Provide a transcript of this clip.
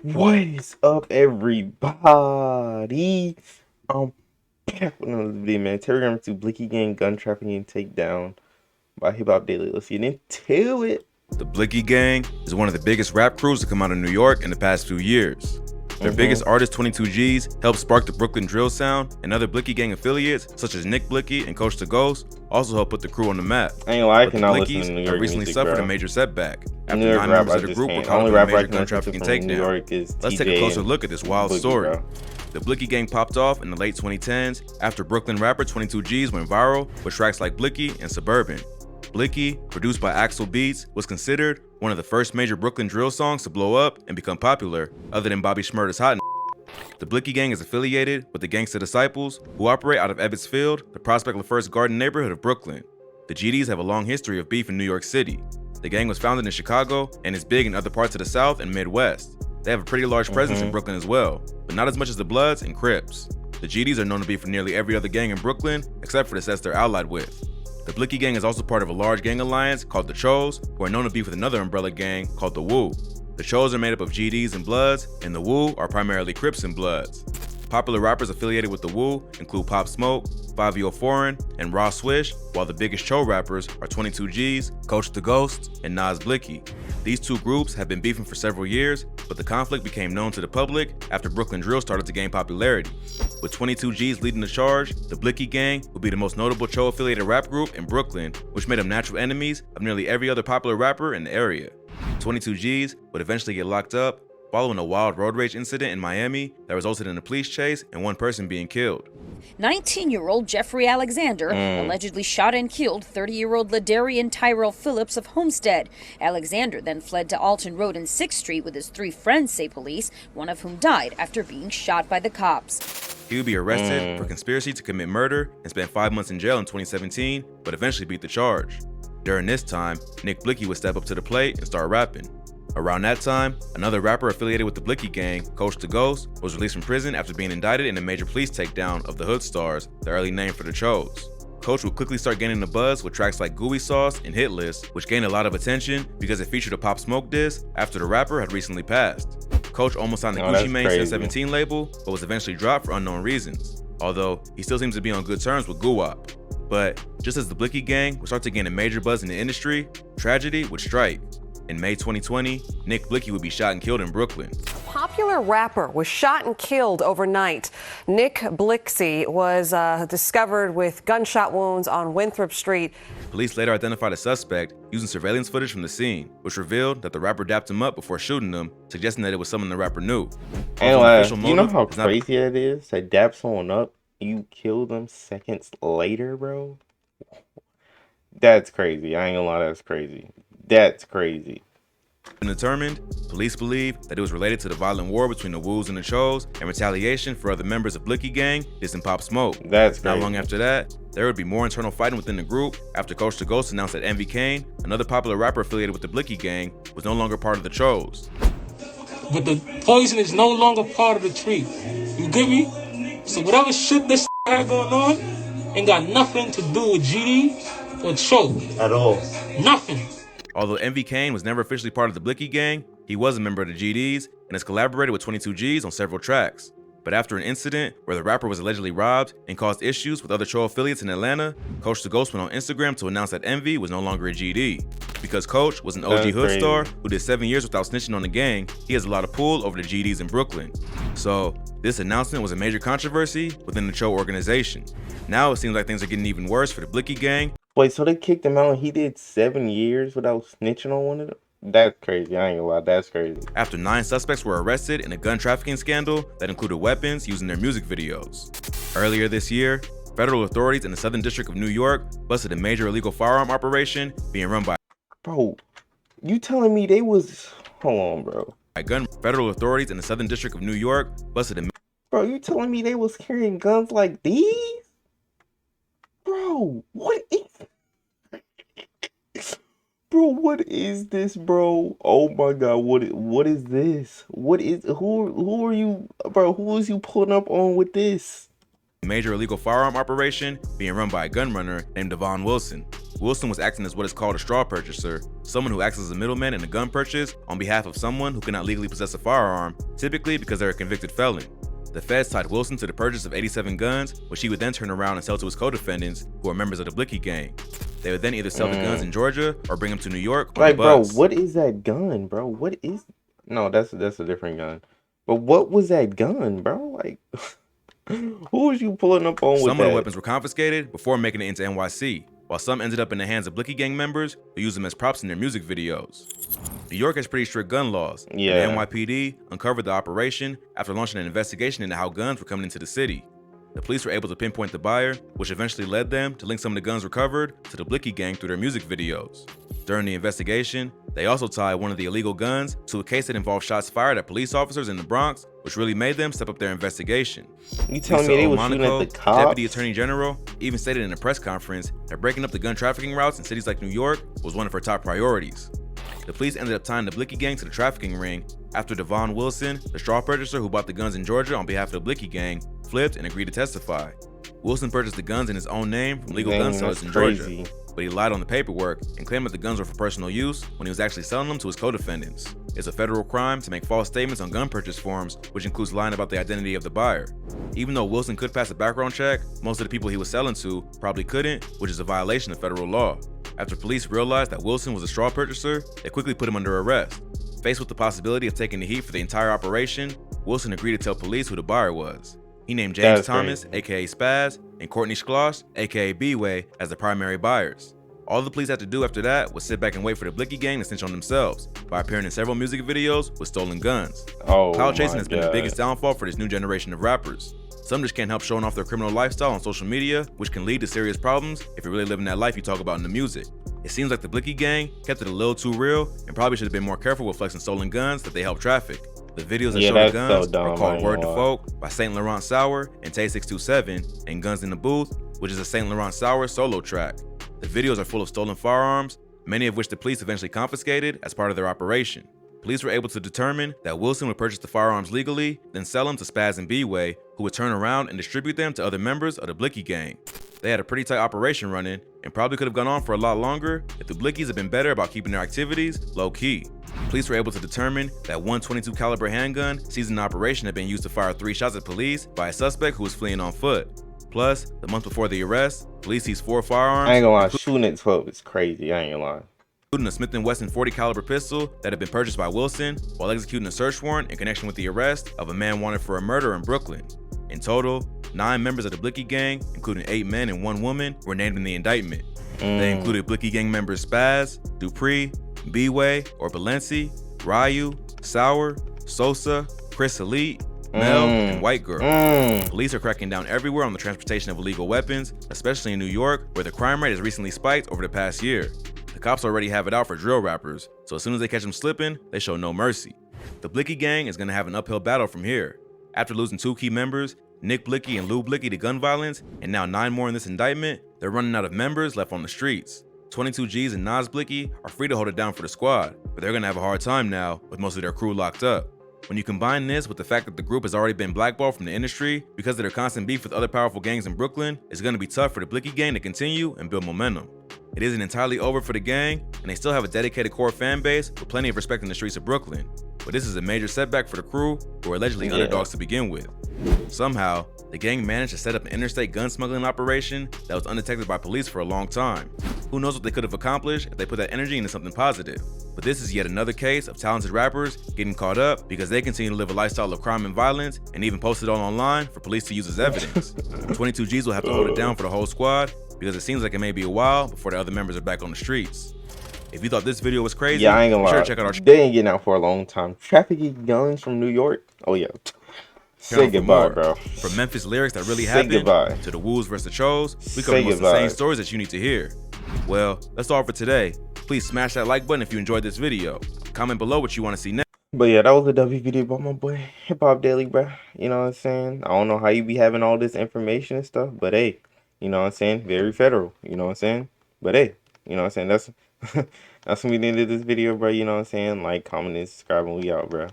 What is up, everybody? I'm back with another video, man. Telegram to Blicky Gang Gun Trafficking Takedown by Hip Hop Daily. Let's get into it. The Blicky Gang is one of the biggest rap crews to come out of New York in the past few years. Their biggest artist, 22 G's, helped spark the Brooklyn drill sound, and other Blicky Gang affiliates, such as Nick Blicky and Coach the Ghost, also helped put the crew on the map. I ain't gonna lie, I But the cannot listen to Blickies New have York recently music, suffered bro. a major setback after New York 9 rap, members I of the just group were can't. caught Only up in a rapper I major can gun listen to trafficking from New takedown. York is Let's take TJ a closer and look at this wild Boogie, story. bro. The Blicky Gang popped off in the late 2010s after Brooklyn rapper 22 G's went viral with tracks like Blicky and Suburban. Blicky, produced by Axel Beats, was considered one of the first major Brooklyn drill songs to blow up and become popular, other than Bobby Shmurda's Hot. The Blicky Gang is affiliated with the Gangsta Disciples, who operate out of Ebbets Field, the Prospect LaFirst Garden neighborhood of Brooklyn. The GDs have a long history of beef in New York City. The gang was founded in Chicago and is big in other parts of the South and Midwest. They have a pretty large presence in Brooklyn as well, but not as much as the Bloods and Crips. The GDs are known to be for nearly every other gang in Brooklyn, except for the sets they're allied with. The Blicky Gang is also part of a large gang alliance called the Chos, who are known to be with another umbrella gang called the Wu. The Chos are made up of GDs and Bloods, and the Wu are primarily Crips and Bloods. Popular rappers affiliated with the Wu include Pop Smoke, 5 Foreign, and Raw Swish, while the biggest Cho rappers are 22 G's, Coach the Ghost, and Nas Blicky. These two groups have been beefing for several years, but the conflict became known to the public after Brooklyn drill started to gain popularity. With 22 G's leading the charge, the Blicky Gang would be the most notable Cho-affiliated rap group in Brooklyn, which made them natural enemies of nearly every other popular rapper in the area. 22 G's would eventually get locked up following a wild road rage incident in Miami that resulted in a police chase and one person being killed. 19-year-old Jeffrey Alexander allegedly shot and killed 30-year-old Ladarian Tyrell Phillips of Homestead. Alexander then fled to Alton Road and 6th Street with his 3 friends, say police, one of whom died after being shot by the cops. He would be arrested for conspiracy to commit murder and spent 5 months in jail in 2017, but eventually beat the charge. During this time, Nick Blicky would step up to the plate and start rapping. Around that time, another rapper affiliated with the Blicky Gang, Coach the Ghost, was released from prison after being indicted in a major police takedown of the Hood Stars, the early name for the Chos. Coach would quickly start gaining the buzz with tracks like Gooey Sauce and Hit List, which gained a lot of attention because it featured a Pop Smoke diss after the rapper had recently passed. Coach almost signed the Gucci Mane 1017 label, but was eventually dropped for unknown reasons, although he still seems to be on good terms with Guwap. But just as the Blicky Gang would start to gain a major buzz in the industry, tragedy would strike. In May 2020, Nick Blicky would be shot and killed in Brooklyn. A popular rapper was shot and killed overnight. Nick BLIXKY was discovered with gunshot wounds on Winthrop Street. Police later identified a suspect using surveillance footage from the scene, which revealed that the rapper dapped him up before shooting him, suggesting that it was someone the rapper knew. You know how crazy that is? To dap someone up, you kill them seconds later, bro? That's crazy. I ain't gonna lie, that's crazy. That's crazy. When determined, police believe that it was related to the violent war between the Woos and the Chos and retaliation for other members of Blicky Gang dissing Pop Smoke. That's crazy. Not long after that, there would be more internal fighting within the group after Coach the Ghost announced that Envy Kane, another popular rapper affiliated with the Blicky Gang, was no longer part of the Chos. But the poison is no longer part of the tree. You get me? So whatever shit this had going on ain't got nothing to do with GD or Cho. At all. Nothing. Although Envy Kane was never officially part of the Blicky Gang, he was a member of the GDs and has collaborated with 22 G's on several tracks. But after an incident where the rapper was allegedly robbed and caused issues with other Cho affiliates in Atlanta, Coach the Ghost went on Instagram to announce that Envy was no longer a GD. Because Coach was an OG hood star who did 7 years without snitching on the gang, he has a lot of pull over the GDs in Brooklyn. So this announcement was a major controversy within the Cho organization. Now it seems like things are getting even worse for the Blicky Gang. Wait, so they kicked him out and he did 7 years without snitching on one of them? That's crazy. I ain't gonna lie, that's crazy. After 9 suspects were arrested in a gun trafficking scandal that included weapons used in their music videos. Earlier this year, federal authorities in the Southern District of New York busted a major illegal firearm operation being run by Bro, you telling me they was... Hold on, bro. Federal authorities in the Southern District of New York busted a... Bro, you telling me they was carrying guns like these? Bro, what is... Bro, what is this, bro? Oh my god, what is this? Who are you, bro? Who is you pulling up on with this? Major illegal firearm operation being run by a gun runner named Devon Wilson. Wilson was acting as what is called a straw purchaser, someone who acts as a middleman in a gun purchase on behalf of someone who cannot legally possess a firearm, typically because they're a convicted felon. The feds tied Wilson to the purchase of 87 guns, which he would then turn around and sell to his co-defendants, who are members of the BLIXKY gang. They would then either sell the guns in Georgia or bring them to New York on Like, the bus. bro, what is that gun, bro? What is... No, that's a different gun. But what was that gun, bro? Like, who was you pulling up on with that? Some of the weapons were confiscated before making it into NYC, while some ended up in the hands of BLIXKY gang members who used them as props in their music videos. New York has pretty strict gun laws, and the NYPD uncovered the operation after launching an investigation into how guns were coming into the city. The police were able to pinpoint the buyer, which eventually led them to link some of the guns recovered to the BLIXKY gang through their music videos. During the investigation, they also tied one of the illegal guns to a case that involved shots fired at police officers in the Bronx, which really made them step up their investigation. You telling me they were shooting at the cops? Deputy Attorney General, even stated in a press conference that breaking up the gun trafficking routes in cities like New York was one of her top priorities. The police ended up tying the BLIXKY gang to the trafficking ring after Devon Wilson, the straw purchaser who bought the guns in Georgia on behalf of the BLIXKY gang, flipped and agreed to testify. Wilson purchased the guns in his own name from legal gun sellers in Georgia, but he lied on the paperwork and claimed that the guns were for personal use when he was actually selling them to his co-defendants. It's a federal crime to make false statements on gun purchase forms, which includes lying about the identity of the buyer. Even though Wilson could pass a background check, most of the people he was selling to probably couldn't, which is a violation of federal law. After police realized that Wilson was a straw purchaser, they quickly put him under arrest. Faced with the possibility of taking the heat for the entire operation, Wilson agreed to tell police who the buyer was. He named James Thomas, aka Spaz, and Courtney Schloss, aka B-Way, as the primary buyers. All the police had to do after that was sit back and wait for the BLIXKY gang to snitch on themselves by appearing in several music videos with stolen guns. Cloud chasing has been the biggest downfall for this new generation of rappers. Some just can't help showing off their criminal lifestyle on social media, which can lead to serious problems if you're really living that life you talk about in the music. It seems like the BLIXKY gang kept it a little too real and probably should have been more careful with flexing stolen guns that they help traffic. The videos that show the guns are called Word to Folk by Saint Laurent Sauer and Tay627 and Guns in the Booth, which is a Saint Laurent Sauer solo track. The videos are full of stolen firearms, many of which the police eventually confiscated as part of their operation. Police were able to determine that Wilson would purchase the firearms legally, then sell them to Spaz and B-Way, who would turn around and distribute them to other members of the BLIXKY gang. They had a pretty tight operation running and probably could have gone on for a lot longer if the BLIXKYs had been better about keeping their activities low-key. Police were able to determine that one .22 caliber handgun seized in the operation had been used to fire 3 shots at police by a suspect who was fleeing on foot. Plus, the month before the arrest, police seized 4 firearms. I ain't gonna lie, shooting at 12 is crazy, I ain't gonna lie. Including a Smith & Wesson .40 caliber pistol that had been purchased by Wilson while executing a search warrant in connection with the arrest of a man wanted for a murder in Brooklyn. In total, 9 members of the BLIXKY gang, including 8 men and 1 woman, were named in the indictment. They included BLIXKY gang members Spaz, Dupree, B-Way or Balenci, Ryu, Sauer, Sosa, Chris Elite, Mel, and White Girl. Police are cracking down everywhere on the transportation of illegal weapons, especially in New York, where the crime rate has recently spiked over the past year. The cops already have it out for drill rappers, so as soon as they catch them slipping, they show no mercy. The BLIXKY gang is going to have an uphill battle from here. After losing 2 key members, Nick BLIXKY and Lou BLIXKY, to gun violence, and now 9 more in this indictment, they're running out of members left on the streets. 22 G's and Nas BLIXKY are free to hold it down for the squad, but they're going to have a hard time now with most of their crew locked up. When you combine this with the fact that the group has already been blackballed from the industry because of their constant beef with other powerful gangs in Brooklyn, it's going to be tough for the BLIXKY gang to continue and build momentum. It isn't entirely over for the gang, and they still have a dedicated core fan base with plenty of respect in the streets of Brooklyn. But this is a major setback for the crew, who are allegedly underdogs to begin with. Somehow, the gang managed to set up an interstate gun smuggling operation that was undetected by police for a long time. Who knows what they could have accomplished if they put that energy into something positive. But this is yet another case of talented rappers getting caught up because they continue to live a lifestyle of crime and violence and even post it all online for police to use as evidence. 22 G's will have to hold it down for the whole squad because it seems like it may be a while before the other members are back on the streets. If you thought this video was crazy, yeah, I ain't gonna lie. Sure to check out our they ain't getting out for a long time. Trafficking guns from New York? Oh yeah. Say goodbye, bro. From Memphis lyrics that really happened to the Woos versus the Chos, we cover most of the same stories that you need to hear. Well, that's all for today. Please smash that like button if you enjoyed this video. Comment below what you want to see next. But yeah, that was a W video about my boy Hip Hop Daily, bro. You know what I'm saying? I don't know how you be having all this information and stuff, but hey, you know what I'm saying? Very federal, you know what I'm saying? But hey, you know what I'm saying? That's that's when we ended this video, bro. You know what I'm saying? Like, comment, and subscribe, and we out, bro.